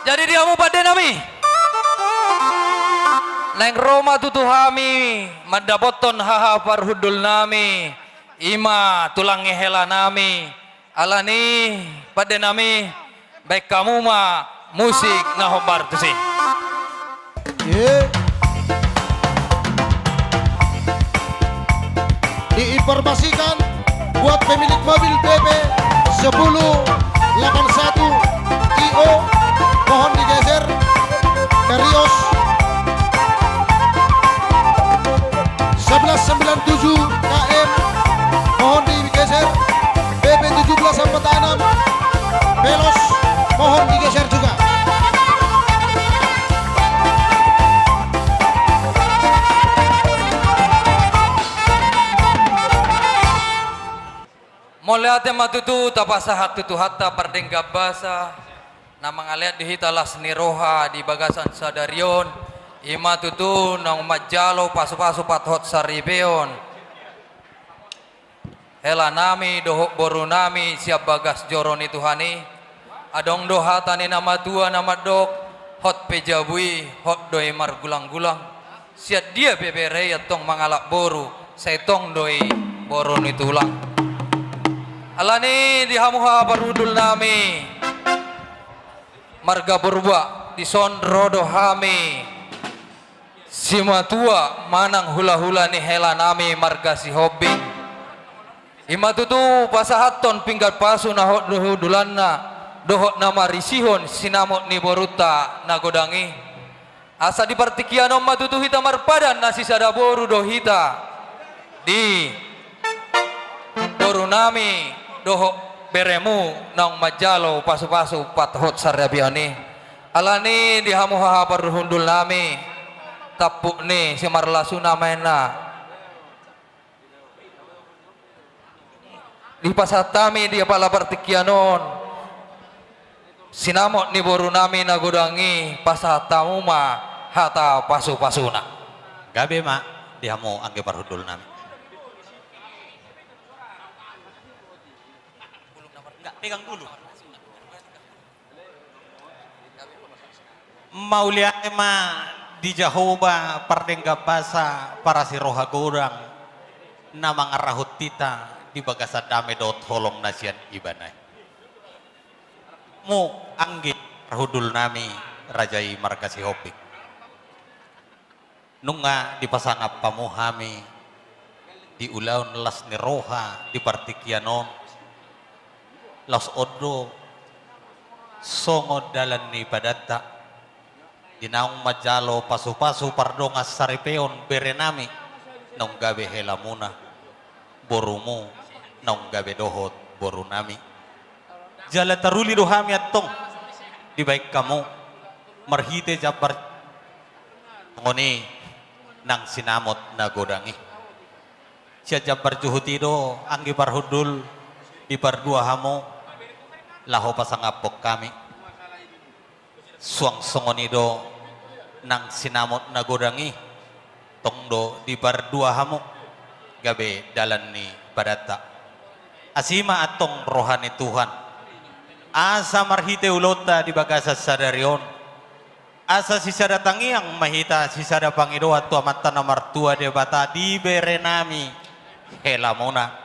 Jadi diamu pada nami Neng Roma tutuhami madaboton haha parhudul nami ima tulang ngehela nami alani pada nami baik kamu ma musik nahobar tuh sih. Yeah. Diinformasikan buat pemilik mobil PP 1081 IO mohon digeser ke Rios 1197 KM mohon digeser PP 1746 Velos mohon digeser juga. Moliate matutu tapasahat tutu hatta pardengga basa namang aliat dihitalah seni roha di bagasan sadarion ima tutu nang majalo pasu-pasu pathot saribeon hela nami dohok boru nami siap bagas joroni tuhani adong doha tani nama tua nama dok hot pejabui hot doi margulang-gulang siat dia bebere ya tong mangalak boru setong doi boroni tulang alani dihamuha barudul nami marga berubah di sondro dohami simatua manang hula-hula ni hela nami marga si hobing imatutu pasahaton pinggat pasu nahot dulanna dohot nama risihon sinamot ni boruta nagodangi asa di partikiano matutu hita marpadan nasi sadaboru dohita di boru nami doho beremu nang majalo pasu-pasu pathot saryabiani alani dihamuha parhundul nami tapuk ni si marlasuna maena di pasatami dia pala partikianon sinamot ni boru nami nagodangi pasatamu ma hata pasu-pasuna gabe mak dihamu angge parhudul nami pegang dulu. Maulia ema di Jahoba pardengga basa para si roha gorang nama ngarahut tita di bagasa dame dot holong nasian ibanai. Mu angge rahudul nami rajai markasi hopi. Nunga di pasangap pamuhami di ulaun las ni roha di partikianon Los odo songo dalan ni padata dinaung majalo pasu-pasu pardongas saripeon berenami nong gabe helamuna borumu nong gabe dohot borunami jala taruli dohami atong di baik kamu marhite jabar ngoni nang sinamot nagodangi siya jabar juhutido anggi parhudul di pardua hamo laho pasangapok kami suang songonido nang sinamot nagodangi tongdo di pardua hamo gabe dalan ni padata asima atong rohani Tuhan asa marhite ulota di bagasa sadarion asa sisa datangi yang mahita sisa da pangido atau amatan martua de bata di berenami helamona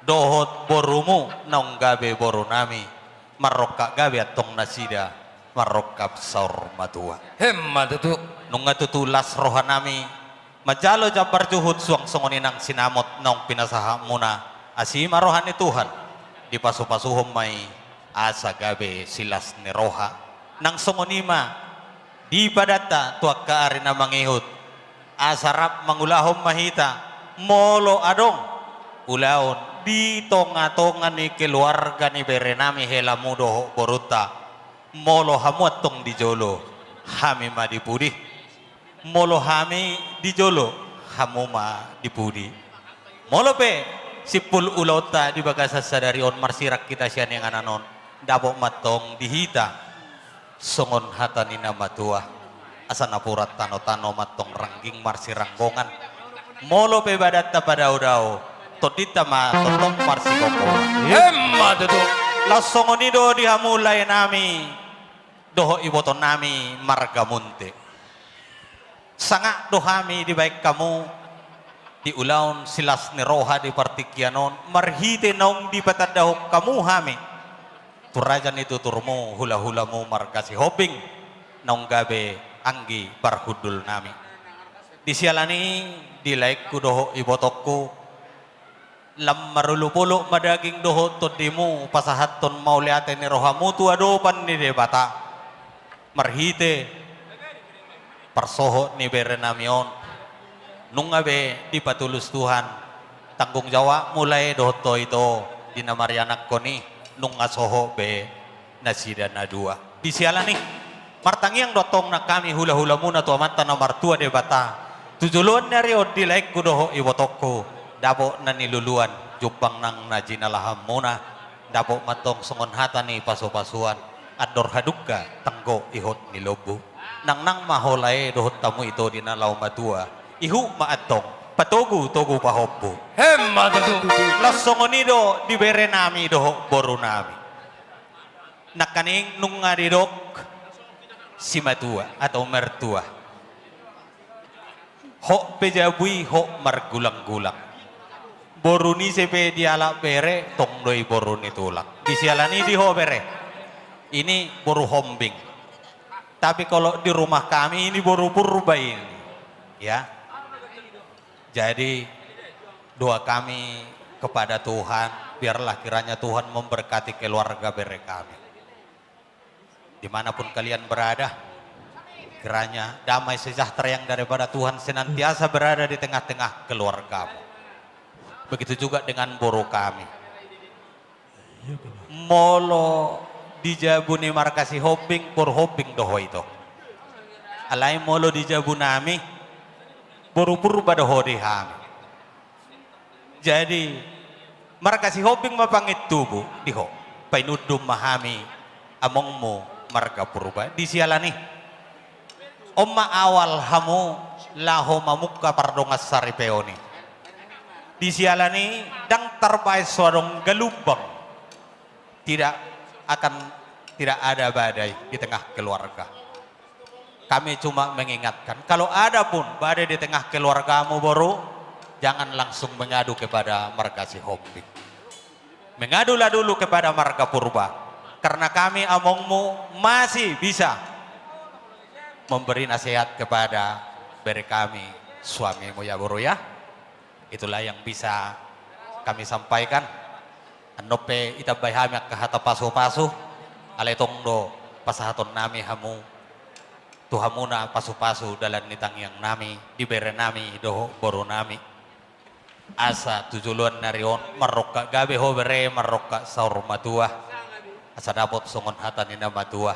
dohot borumu nong gabe borunami marokka gabe atong nasida marokap saur matua hemma tutu nunga tutulas rohanami majalo jabar juhud suang songoni nang sinamot nong pinasaha muna asima rohani Tuhan di pasu-pasuhom may asa gabe silas ni roha nang songonima di padata tuak kaari na mangihut asarap mangulahom mahita molo adong ulaon di tonga-tonga ni keluarga ni berenami hela mudo boruta molo hamuat tong di jolo hami ma dipudi molo hami di jolo hamuma dipudi molo pe sipul ulota di bagasa sadarion marsirak kita sian yang ananon dabok matong dihita songon hatani nama tua asanapurat tano-tano matong rangging marsiranggongan molo pe badatta pada udao todita ma totong marsikoko hemma tutu lasongonido dihamulay nami doho iboto nami marga munte. Sanga dohami di baik kamu di ulaun silas ni roha di partikyanon marhite naung di patadahok kamu hami. Turajan itu turmu hula-hulamu marga si hoping naung gabe anggi parhudul nami. Di sialani di like ku doho ibotokku lam marulupulo madaging doho todimu pasahaton mauliate ni rohamu tu adopan ni debata marhite parsoho ni berenamion nung abe di patulus Tuhan tanggung jawab mulai doto itu dinamarianak ko ni nung asoho be nasida na dua di siala ni martangiang dotong na kami hula-hula muna tu amanta na martua debata tujuluan na rio di like ko doho ibotokko dabo na niluluan jupang nang najinalaham muna dabo matong songon hata ni paso-pasuan ador hadugka tanggo ihot nilobo nang maholay dohot tamu ito dinalaw matua ihu maatong patogu-togu pahoppo matutu lasongonido di bere nami doho boru nami nakaning nung ngaridok si matua atau mertua ho pejabui ho margulang-gulang boru ni sepe diala bere tongdoi boru ni tulak disialani di ho bere ini boru hombing tapi kalau di rumah kami ini boru purba ini ya jadi doa kami kepada Tuhan biarlah kiranya Tuhan memberkati keluarga bere kami dimanapun kalian berada kiranya damai sejahtera yang daripada Tuhan senantiasa berada di tengah-tengah keluargamu begitu juga dengan boru kami molo dijabuni markasi hoping por hoping doho itu alai molo dijabu nami boru purba doho dihami jadi markasi hoping mapangit tubuh diho painudum mahami amongmu marga purba di sialani omma awal hamu laho mamukka pardongas saripeoni di sialani dang tarbai suarong galubang tidak ada badai di tengah keluarga. Kami cuma mengingatkan kalau ada pun badai di tengah keluargamu baru jangan langsung mengadu kepada marga si Hoping. Mengadulah dulu kepada marga purba karena kami amongmu masih bisa memberi nasihat kepada beri kami suamimu ya buru ya. Itulah yang bisa kami sampaikan. Anope itabay hami ak kahata pasu-pasu aletong do pasahaton nami hamu tuhamuna pasu-pasu dalan nitang yang nami dibere nami doho boru nami asa tujuluan narion marroka gabe ho bere marroka saur matua asa dapot songon hata nina matua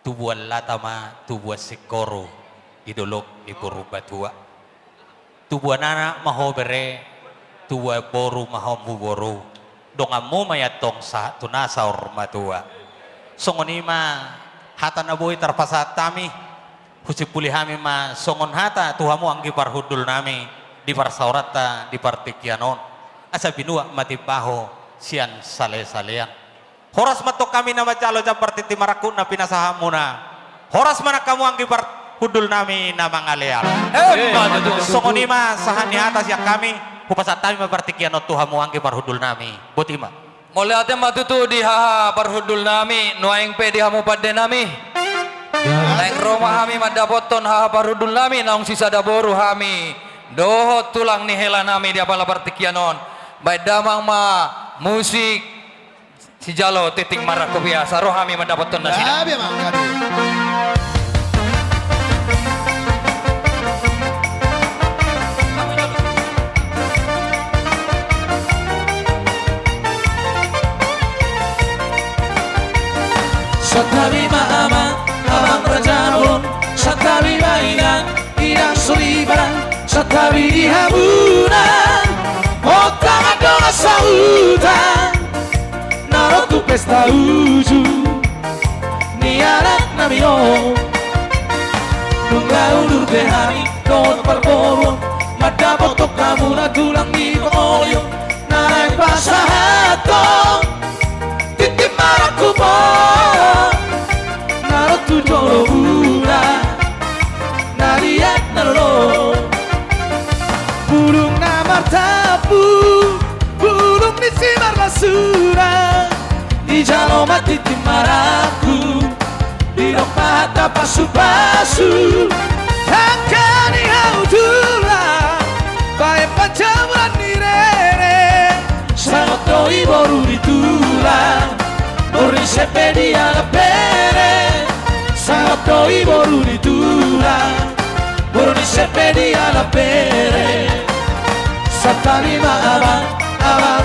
tubuan latama tubuan sikoro idolok di puru batua tubuan anak maho bere tubuan boru maho boru dongamu mayatong sa tunasa ormatua songonima hata nabuhi tarpasat tami husipuli hami ma songon hata tuhamu anggi parhudul nami di parsaurata di partikyanon asa binua matipaho sian sale-salean horas matok kami nama calo japartiti maraku na pinasahamuna horas mana kamu anggi parhudul nami nama ngaleal songonima sahani atas yang kami Kupasat kami mempertikian Tuhamu angki parhudul nami botima Moliate matutu di haha parhudul nami nuaing pe di hamu padde nami naing roma hami madapoton haha parhudul nami naung sisa daboru hami doho tulang ni hela nami di apala partikianon baik damang ma musik si jalo titing marako biasa roh hami madapoton nasina Gabi mang gabi. Satabi maama, abang rajabon, satabi mainan, irang sulibaran, satabi dihabunan, otang adonga sautan, narotu pesta uju, ni anak namio, nungga undur behami, don parboron, madapotok kamu na tulang di pangolyo, naik pasahatong, titip marakumo. basura di jalo mati timaraku di mata pasu-pasu akan dihaudura bae pacaman direre sangat doi baru ditulang Murni sepedia la pere sangat doi baru ditulang Murni sepedia la pere Satarima abang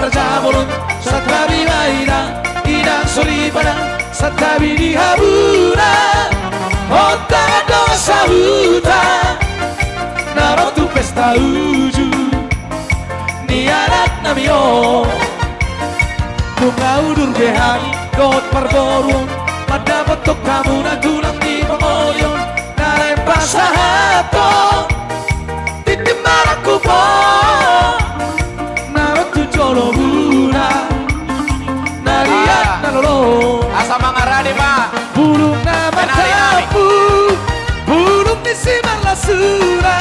berjabulun Satarima inang solibana Satabi di habuna Otak doa sahuta Narotu pesta uju Ni anak namio Bunga udur behani Dot perborun Pada bentuk kamu na tulang di pengoyon Narai pasahato Titip maraku po Narotu jolo buna Nariak nalolo Asa mangarani pak. Burung nama tapu Burung di simar lasura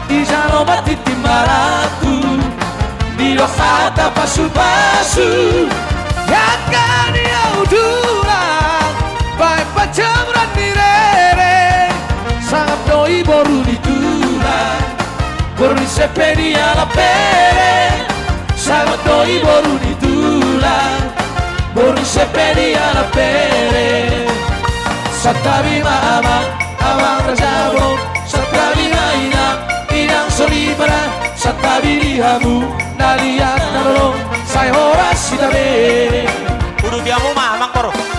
Di jalo mati timaraku Di lokata pasu-pasu Yakan diaudurang Baik pacaman direre Sangat doi boru ditulang Boru di sepedia la pere Sangat doi boru ditulang Boru di sepedia la pere Satabi abang rajabon Satabi inang solibara Satabi dihamu nalian nalolo Saya horas sitabe Kudu diamu mah amang poro